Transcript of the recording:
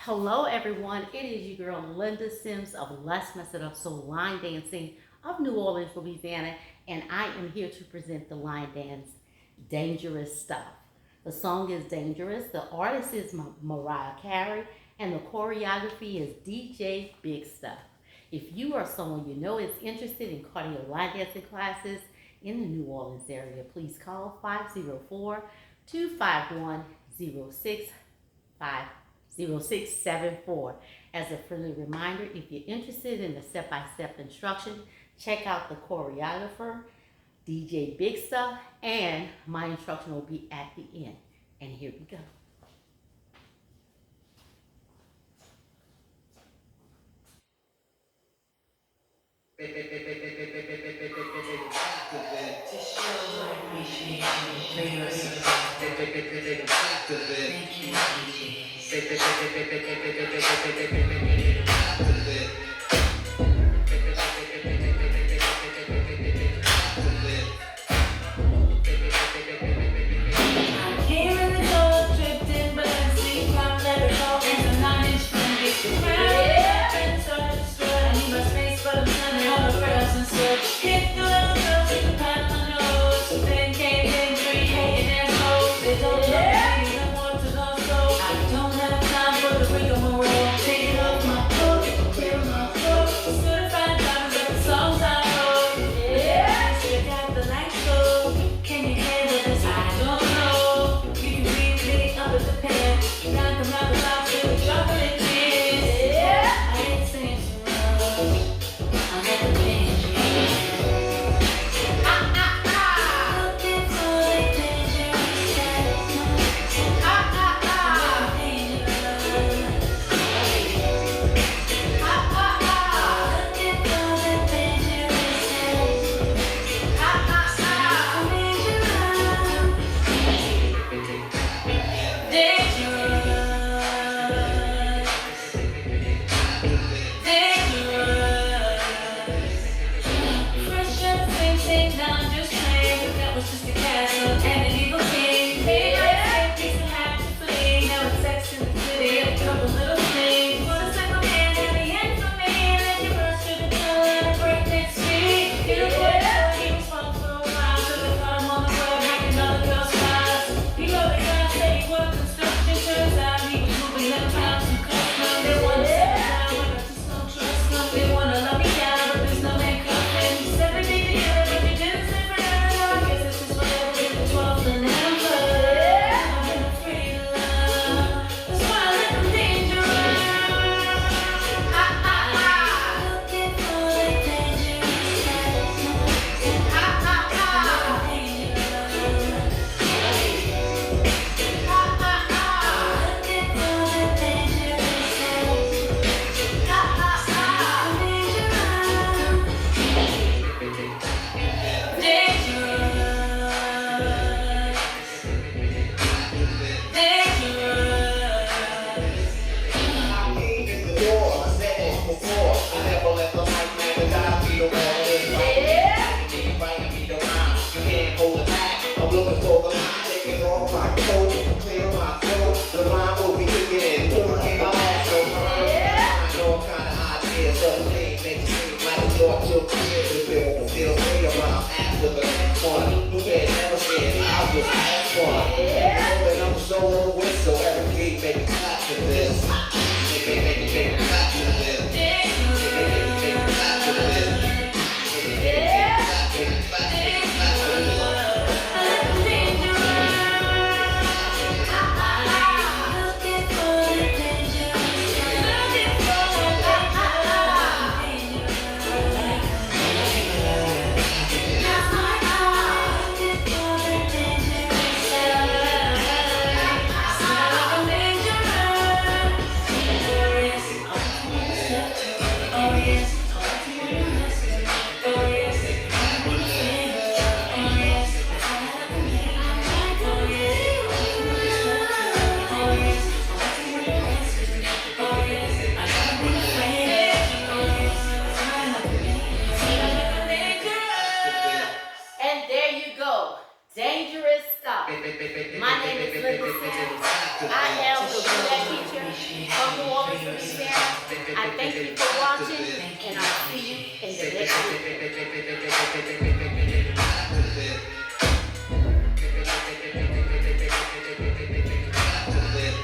Hello everyone, it is your girl Linda Sims of Let's Mess It Up Soul Line Dancing of New Orleans, Louisiana, and I am here to present the line dance Dangerous Stuff. The song is Dangerous, the artist is MARIAH CAREY, and the choreography is DJ BIGSTUF. If you are someone you know is interested in cardio line dancing classes in the New Orleans area, please call 504-251-0650. 0674. As a friendly reminder, if you're interested in the step-by-step instruction, check out the choreographer, DJ BIGSTUF, and my instruction will be at the end. And here we go. Dangerous Stuff. My name is Linda Sims. I am the ballet teacher from New Orleans. you for watching, and I'll see you in the next video.